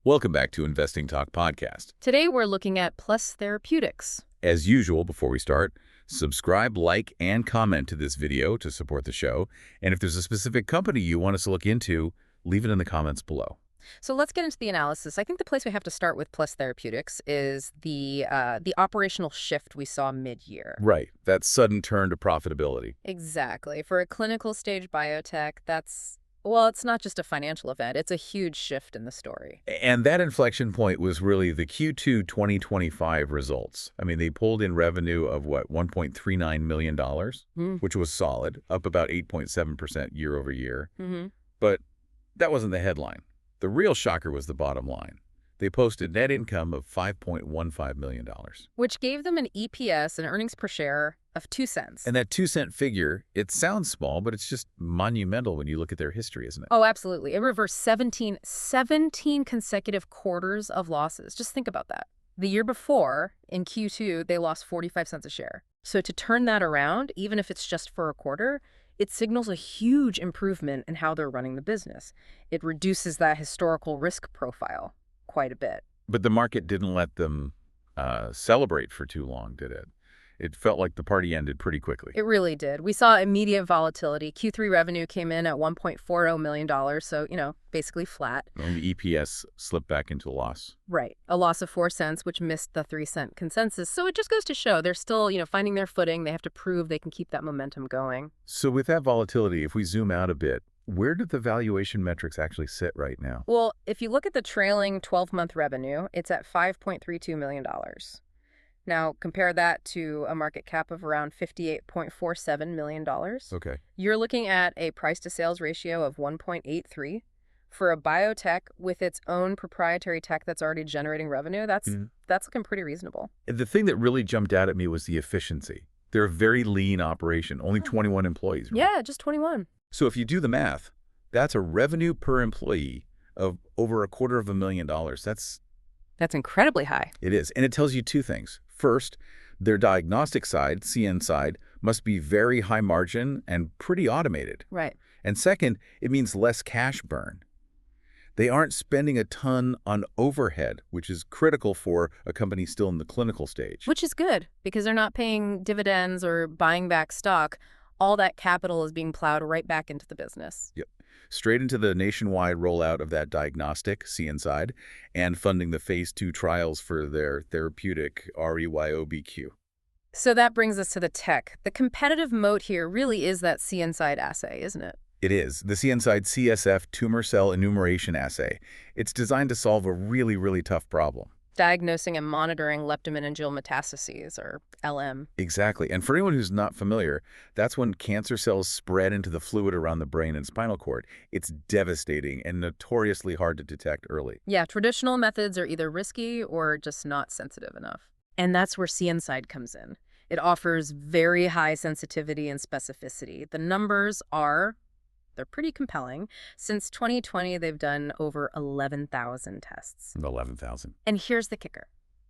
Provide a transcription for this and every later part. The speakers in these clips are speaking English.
Welcome back to Investing Talk Podcast. Today we're looking at Plus Therapeutics. As usual, before we start, subscribe, like, and comment to this video to support the show. And if there's a specific company you want us to look into, leave it in the comments below. So let's get into the analysis. I think the place we have to start with Plus Therapeutics is the operational shift we saw mid-year. Right. That sudden turn to profitability. Exactly. For a clinical stage biotech, it's not just a financial event. It's a huge shift in the story. And that inflection point was really the Q2 2025 results. I mean, they pulled in revenue of, $1.39 million, which was solid, up about 8.7% year over year. But that wasn't the headline. The real shocker was the bottom line. They posted net income of $5.15 million. Which gave them an EPS, an earnings per share, of 2 cents. And that 2-cent figure, it sounds small, but it's just monumental when you look at their history, isn't it? Oh, absolutely. It reversed 17 consecutive quarters of losses. Just think about that. The year before, in Q2, they lost 45 cents a share. So to turn that around, even if it's just for a quarter, it signals a huge improvement in how they're running the business. It reduces that historical risk profile quite a bit. But the market didn't let them celebrate for too long, did it? It felt like the party ended pretty quickly. It really did. We saw immediate volatility. Q3 revenue came in at $1.40 million, so, basically flat. And the EPS slipped back into a loss. Right. A loss of 4 cents, which missed the 3-cent consensus. So it just goes to show they're still, finding their footing. They have to prove they can keep that momentum going. So with that volatility, if we zoom out a bit, where do the valuation metrics actually sit right now? Well, if you look at the trailing 12-month revenue, it's at $5.32 million. Now, compare that to a market cap of around $58.47 million. Okay. You're looking at a price-to-sales ratio of 1.83. For a biotech with its own proprietary tech that's already generating revenue, that's looking pretty reasonable. The thing that really jumped out at me was the efficiency. They're a very lean operation, only 21 employees. Right? Yeah, just 21. So if you do the math, that's a revenue per employee of over $250,000. That's incredibly high. It is. And it tells you two things. First, their diagnostic side, CN side, must be very high margin and pretty automated. Right. And second, it means less cash burn. They aren't spending a ton on overhead, which is critical for a company still in the clinical stage. Which is good, because they're not paying dividends or buying back stock. All that capital is being plowed right back into the business. Yep. Straight into the nationwide rollout of that diagnostic, CN side, and funding the phase 2 trials for their therapeutic REYOBQ. So that brings us to the tech. The competitive moat here really is that CN side assay, isn't it? It is. The CN side CSF tumor cell enumeration assay. It's designed to solve a really, really tough problem. Diagnosing and monitoring leptomeningeal metastases, or LM. Exactly. And for anyone who's not familiar, that's when cancer cells spread into the fluid around the brain and spinal cord. It's devastating and notoriously hard to detect early. Yeah, traditional methods are either risky or just not sensitive enough. And that's where CNSide comes in. It offers very high sensitivity and specificity. The numbers they're pretty compelling. Since 2020, they've done over 11,000 tests. 11,000. And here's the kicker.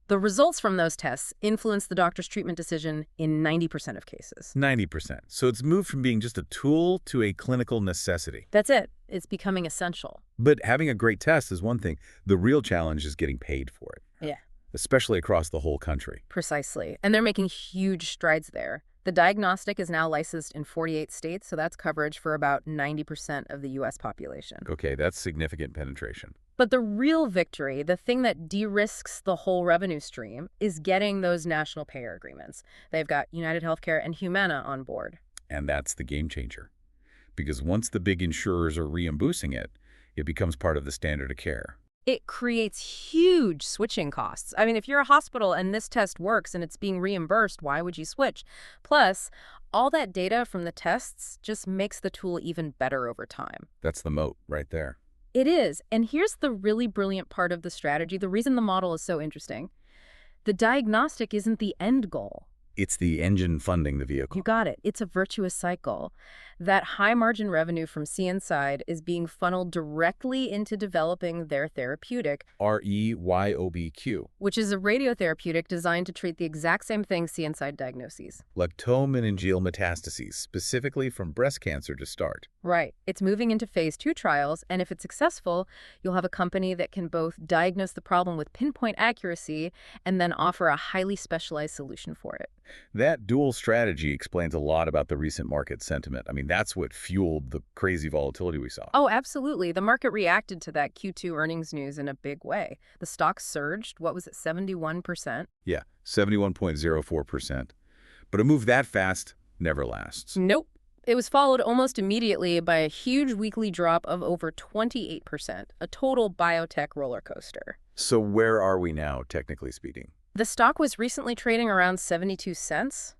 The results from those tests influence the doctor's treatment decision in 90% of cases. 90%. So it's moved from being just a tool to a clinical necessity. That's it. It's becoming essential. But having a great test is one thing. The real challenge is getting paid for it. Yeah. Especially across the whole country. Precisely. And they're making huge strides there. The diagnostic is now licensed in 48 states, so that's coverage for about 90% of the U.S. population. Okay, that's significant penetration. But the real victory, the thing that de-risks the whole revenue stream, is getting those national payer agreements. They've got UnitedHealthcare and Humana on board. And that's the game changer. Because once the big insurers are reimbursing it, it becomes part of the standard of care. It creates huge switching costs. I mean, if you're a hospital and this test works and it's being reimbursed, why would you switch? Plus, all that data from the tests just makes the tool even better over time. That's the moat right there. It is. And here's the really brilliant part of the strategy, the reason the model is so interesting. The diagnostic isn't the end goal. It's the engine funding the vehicle. You got it. It's a virtuous cycle. That high-margin revenue from CNside is being funneled directly into developing their therapeutic, REYOBQ, which is a radiotherapeutic designed to treat the exact same thing CNside diagnoses. lectomeningeal metastases, specifically from breast cancer to start. Right. It's moving into phase 2 trials, and if it's successful, you'll have a company that can both diagnose the problem with pinpoint accuracy and then offer a highly specialized solution for it. That dual strategy explains a lot about the recent market sentiment. I mean, that's what fueled the crazy volatility we saw. Oh, absolutely. The market reacted to that Q2 earnings news in a big way. The stock surged, what was it, 71%? Yeah, 71.04%. But a move that fast never lasts. Nope. It was followed almost immediately by a huge weekly drop of over 28%, a total biotech roller coaster. So where are we now, technically speaking? The stock was recently trading around 72 cents.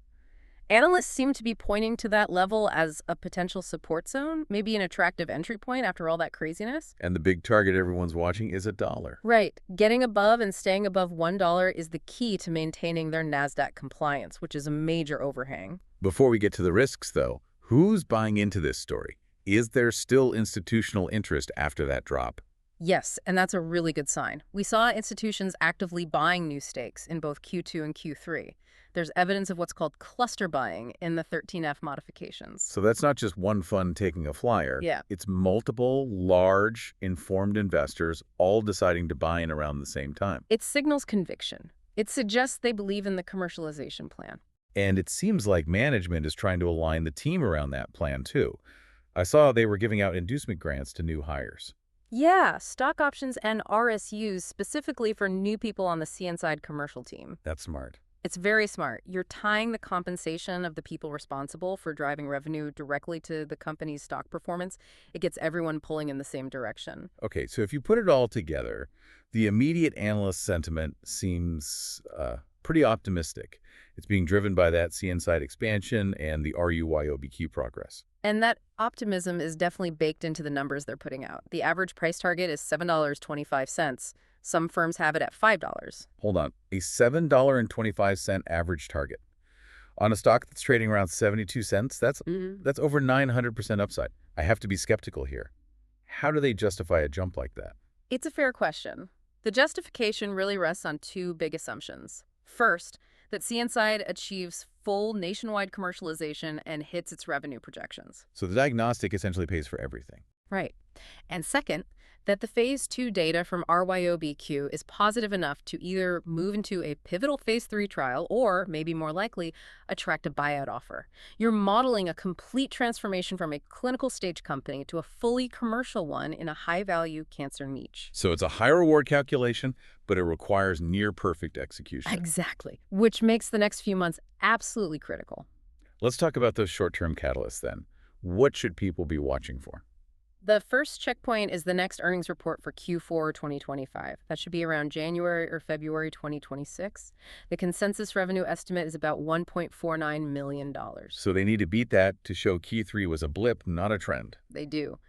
Analysts seem to be pointing to that level as a potential support zone, maybe an attractive entry point after all that craziness. And the big target everyone's watching is $1. Right. Getting above and staying above $1 is the key to maintaining their Nasdaq compliance, which is a major overhang. Before we get to the risks, though, who's buying into this story? Is there still institutional interest after that drop? Yes, and that's a really good sign. We saw institutions actively buying new stakes in both Q2 and Q3. There's evidence of what's called cluster buying in the 13F modifications. So that's not just one fund taking a flyer. Yeah. It's multiple, large, informed investors all deciding to buy in around the same time. It signals conviction. It suggests they believe in the commercialization plan. And it seems like management is trying to align the team around that plan, too. I saw they were giving out inducement grants to new hires. Yeah, stock options and RSUs specifically for new people on the CNside commercial team. That's smart. It's very smart. You're tying the compensation of the people responsible for driving revenue directly to the company's stock performance. It gets everyone pulling in the same direction. Okay, so if you put it all together, the immediate analyst sentiment seems pretty optimistic. It's being driven by that CNside expansion and the RUYOBQ progress. And that optimism is definitely baked into the numbers they're putting out. The average price target is $7.25. Some firms have it at $5. Hold on, a $7.25 average target. On a stock that's trading around 72 cents, that's over 900% upside. I have to be skeptical here. How do they justify a jump like that? It's a fair question. The justification really rests on two big assumptions. First, that CNside achieves full nationwide commercialization and hits its revenue projections. So the diagnostic essentially pays for everything. Right. And second, that the phase 2 data from RYOBQ is positive enough to either move into a pivotal phase 3 trial or, maybe more likely, attract a buyout offer. You're modeling a complete transformation from a clinical stage company to a fully commercial one in a high-value cancer niche. So it's a high-reward calculation, but it requires near-perfect execution. Exactly. Which makes the next few months absolutely critical. Let's talk about those short-term catalysts then. What should people be watching for? The first checkpoint is the next earnings report for Q4 2025. That should be around January or February 2026. The consensus revenue estimate is about $1.49 million. So they need to beat that to show Q3 was a blip, not a trend. They do.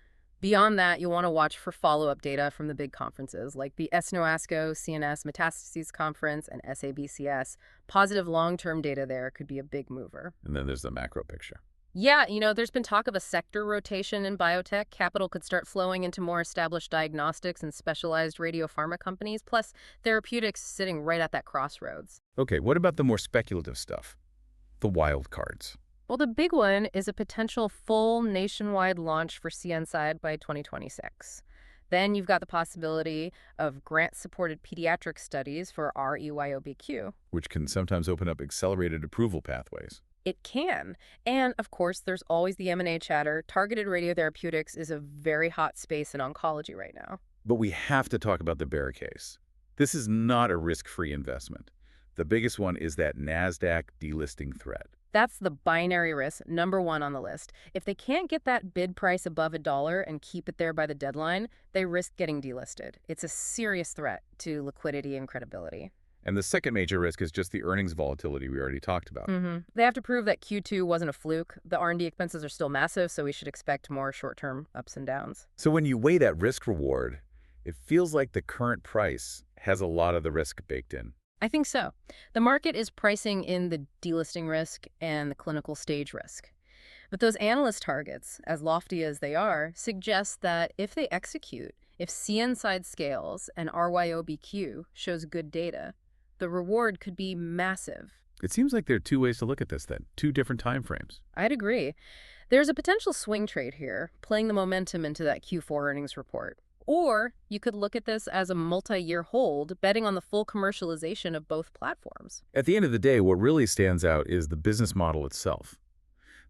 Beyond that, you'll want to watch for follow-up data from the big conferences like the ESNO-ASCO, CNS Metastases Conference, and SABCS. Positive long-term data there could be a big mover. And then there's the macro picture. Yeah, there's been talk of a sector rotation in biotech. Capital could start flowing into more established diagnostics and specialized radiopharma companies, plus therapeutics sitting right at that crossroads. Okay, what about the more speculative stuff? The wild cards. Well, the big one is a potential full nationwide launch for CNside by 2026. Then you've got the possibility of grant-supported pediatric studies for REYOBQ. Which can sometimes open up accelerated approval pathways. It can. And, of course, there's always the M&A chatter. Targeted radiotherapeutics is a very hot space in oncology right now. But we have to talk about the bear case. This is not a risk-free investment. The biggest one is that Nasdaq delisting threat. That's the binary risk, number one on the list. If they can't get that bid price above $1 and keep it there by the deadline, they risk getting delisted. It's a serious threat to liquidity and credibility. And the second major risk is just the earnings volatility we already talked about. They have to prove that Q2 wasn't a fluke. The R&D expenses are still massive, so we should expect more short-term ups and downs. So when you weigh that risk-reward, it feels like the current price has a lot of the risk baked in. I think so. The market is pricing in the delisting risk and the clinical stage risk. But those analyst targets, as lofty as they are, suggest that if they execute, if CN side scales and RYOBQ shows good data, the reward could be massive. It seems like there are two ways to look at this then, two different time frames. I'd agree. There's a potential swing trade here, playing the momentum into that Q4 earnings report. Or you could look at this as a multi-year hold, betting on the full commercialization of both platforms. At the end of the day, what really stands out is the business model itself.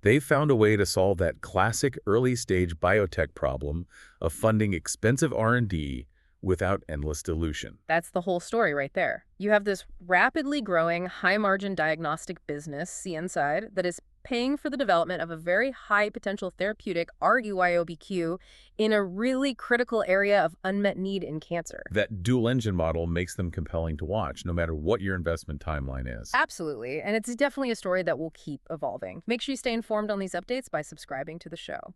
They've found a way to solve that classic early-stage biotech problem of funding expensive R&D without endless dilution. That's the whole story right there. You have this rapidly growing, high-margin diagnostic business, CN side, that is paying for the development of a very high-potential therapeutic, RUIOBQ, in a really critical area of unmet need in cancer. That dual-engine model makes them compelling to watch, no matter what your investment timeline is. Absolutely, and it's definitely a story that will keep evolving. Make sure you stay informed on these updates by subscribing to the show.